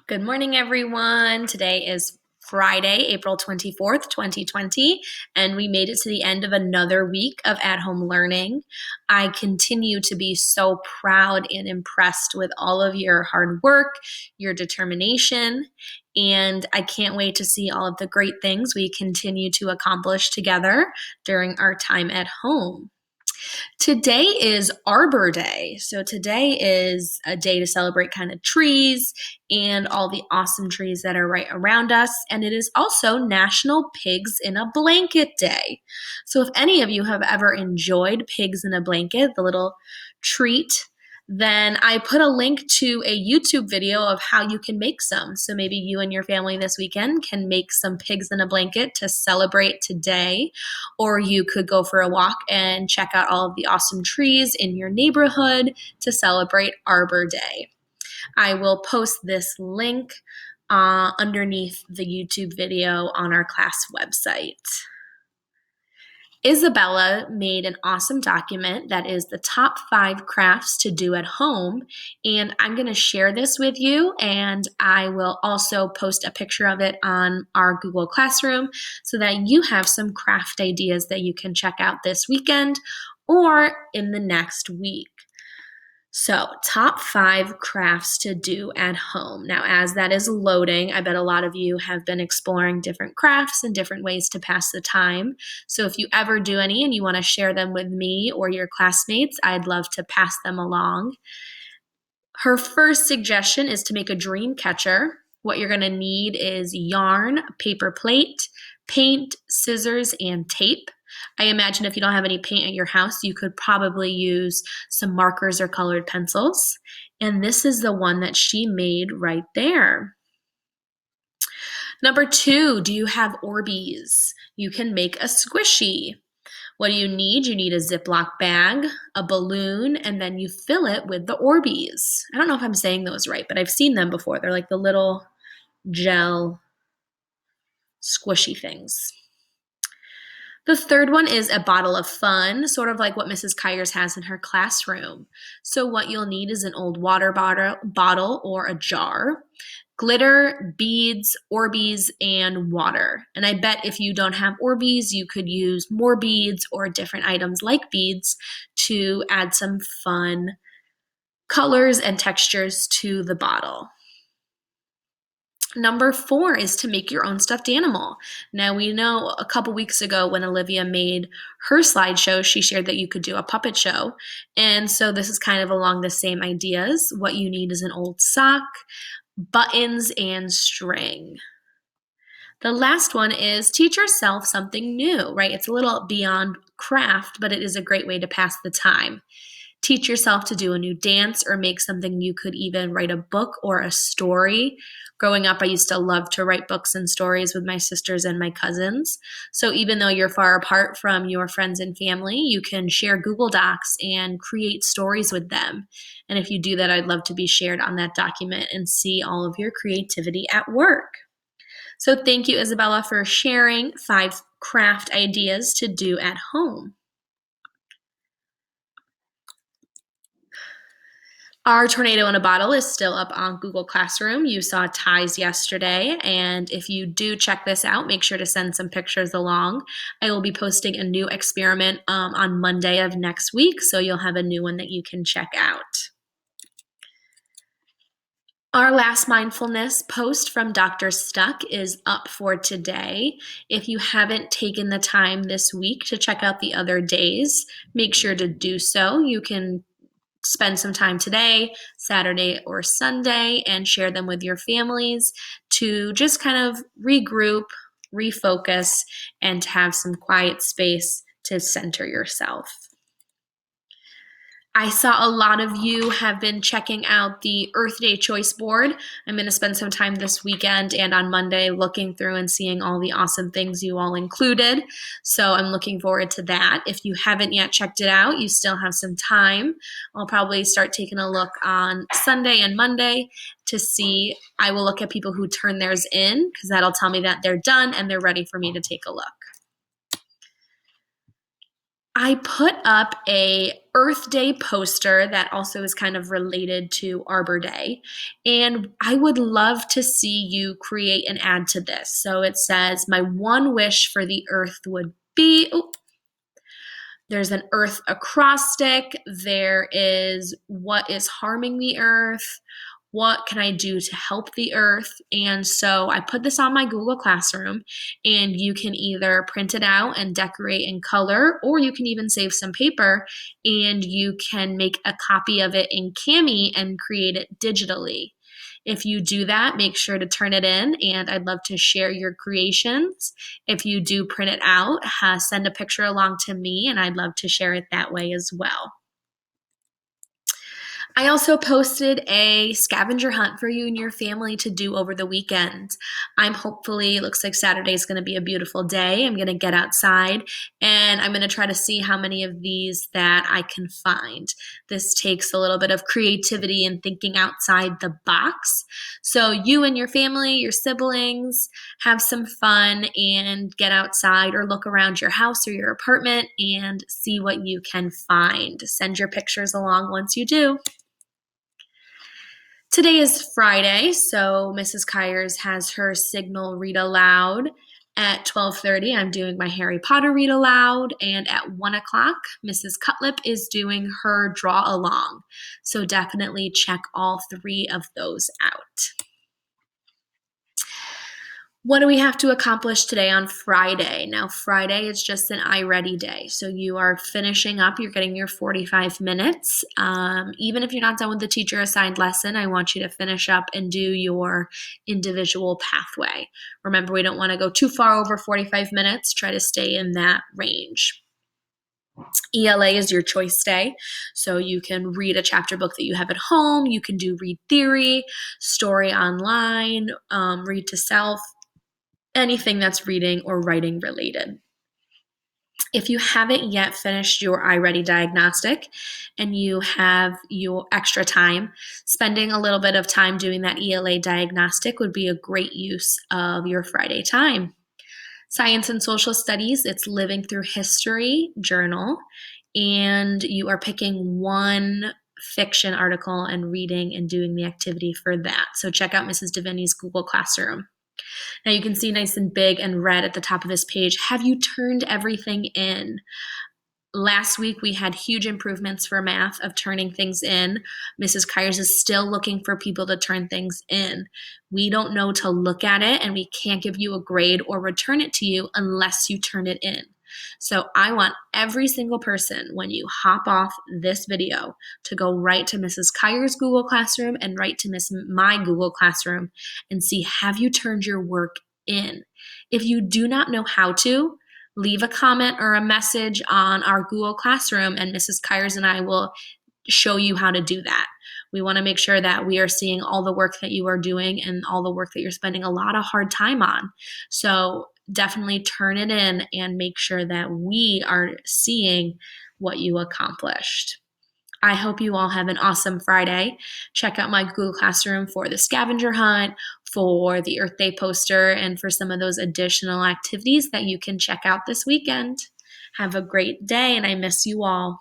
Good morning, everyone. Today is Friday, April 24th, 2020, and we made it to the end of another week of at-home learning. I continue to be so proud and impressed with all of your hard work, your determination, and I can't wait to see all of the great things we continue to accomplish together during our time at home. Today is Arbor Day. So today is a day to celebrate kind of trees and all the awesome trees that are right around us. And it is also National Pigs in a Blanket Day. So if any of you have ever enjoyed pigs in a blanket, the little treat, then I put a link to a YouTube video of how you can make some. So maybe you and your family this weekend can make some pigs in a blanket to celebrate today, or you could go for a walk and check out all of the awesome trees in your neighborhood to celebrate Arbor Day. I will post this link underneath the YouTube video on our class website. Isabella made an awesome document that is the top 5 crafts to do at home, and I'm going to share this with you, and I will also post a picture of it on our Google Classroom so that you have some craft ideas that you can check out this weekend or in the next week. So, top 5 crafts to do at home. Now, as that is loading, I bet a lot of you have been exploring different crafts and different ways to pass the time. So, if you ever do any and you want to share them with me or your classmates, I'd love to pass them along. Her first suggestion is to make a dream catcher. What you're going to need is yarn, paper plate, paint, scissors, and tape. I imagine if you don't have any paint at your house, you could probably use some markers or colored pencils. And this is the one that she made right there. Number 2, do you have Orbeez? You can make a squishy. What do you need? You need a Ziploc bag, a balloon, and then you fill it with the Orbeez. I don't know if I'm saying those right, but I've seen them before. They're like the little gel squishy things. The third one is a bottle of fun, sort of like what Mrs. Kyers has in her classroom. So what you'll need is an old water bottle or a jar, glitter, beads, Orbeez, and water. And I bet if you don't have Orbeez, you could use more beads or different items like beads to add some fun colors and textures to the bottle. Number 4 is to make your own stuffed animal. Now, we know a couple weeks ago when Olivia made her slideshow, she shared that you could do a puppet show. And so this is kind of along the same ideas. What you need is an old sock, buttons, and string. The last one is teach yourself something new, right? It's a little beyond craft, but it is a great way to pass the time. Teach yourself to do a new dance or make something. You could even write a book or a story. Growing up, I used to love to write books and stories with my sisters and my cousins. So even though you're far apart from your friends and family, you can share Google Docs and create stories with them. And if you do that, I'd love to be shared on that document and see all of your creativity at work. So thank you, Isabella, for sharing 5 craft ideas to do at home. Our tornado in a bottle is still up on Google Classroom. You saw ties yesterday, and if you do check this out, make sure to send some pictures along. I will be posting a new experiment on Monday of next week, so you'll have a new one that you can check out. Our last mindfulness post from Dr. Stuck is up for today. If you haven't taken the time this week to check out the other days, make sure to do so. You can spend some time today, Saturday or Sunday, and share them with your families to just kind of regroup, refocus, and to have some quiet space to center yourself. I saw a lot of you have been checking out the Earth Day choice board. I'm going to spend some time this weekend and on Monday looking through and seeing all the awesome things you all included. So I'm looking forward to that. If you haven't yet checked it out, you still have some time. I'll probably start taking a look on Sunday and Monday to see. I will look at people who turn theirs in because that'll tell me that they're done and they're ready for me to take a look. I put up a Earth Day poster that also is kind of related to Arbor Day, and I would love to see you create and add to this. So it says, my one wish for the earth would be, oh, there's an earth acrostic. There is what is harming the earth. What can I do to help the earth? And so I put this on my Google Classroom, and you can either print it out and decorate in color, or you can even save some paper and you can make a copy of it in Cami and create it digitally. If you do that, make sure to turn it in, and I'd love to share your creations. If you do print it out, send a picture along to me, and I'd love to share it that way as well. I also posted a scavenger hunt for you and your family to do over the weekend. It looks like Saturday is going to be a beautiful day. I'm going to get outside and I'm going to try to see how many of these that I can find. This takes a little bit of creativity and thinking outside the box. So you and your family, your siblings, have some fun and get outside or look around your house or your apartment and see what you can find. Send your pictures along once you do. Today is Friday, so Mrs. Kyers has her signal read aloud. At 12:30, I'm doing my Harry Potter read aloud, and at 1 o'clock, Mrs. Cutlip is doing her draw along. So definitely check all three of those out. What do we have to accomplish today on Friday? Now, Friday is just an iReady day. So you are finishing up, you're getting your 45 minutes. Even if you're not done with the teacher assigned lesson, I want you to finish up and do your individual pathway. Remember, we don't want to go too far over 45 minutes. Try to stay in that range. ELA is your choice day. So you can read a chapter book that you have at home. You can do read theory, story online, read to self, anything that's reading or writing related. If you haven't yet finished your iReady diagnostic and you have your extra time, spending a little bit of time doing that ELA diagnostic would be a great use of your Friday time. Science and Social Studies, it's Living Through History journal, and you are picking one fiction article and reading and doing the activity for that. So check out Mrs. Devaney's Google Classroom. Now you can see nice and big and red at the top of this page, have you turned everything in? Last week we had huge improvements for math of turning things in. Mrs. Kyers is still looking for people to turn things in. We don't know to look at it, and we can't give you a grade or return it to you unless you turn it in. So I want every single person, when you hop off this video, to go right to Mrs. Kyers' Google Classroom and right to my Google Classroom and see, have you turned your work in? If you do not know how to, leave a comment or a message on our Google Classroom, and Mrs. Kyers and I will show you how to do that. We want to make sure that we are seeing all the work that you are doing and all the work that you're spending a lot of hard time on. So definitely turn it in and make sure that we are seeing what you accomplished. I hope you all have an awesome Friday. Check out my Google Classroom for the scavenger hunt, for the Earth Day poster, and for some of those additional activities that you can check out this weekend. Have a great day, and I miss you all.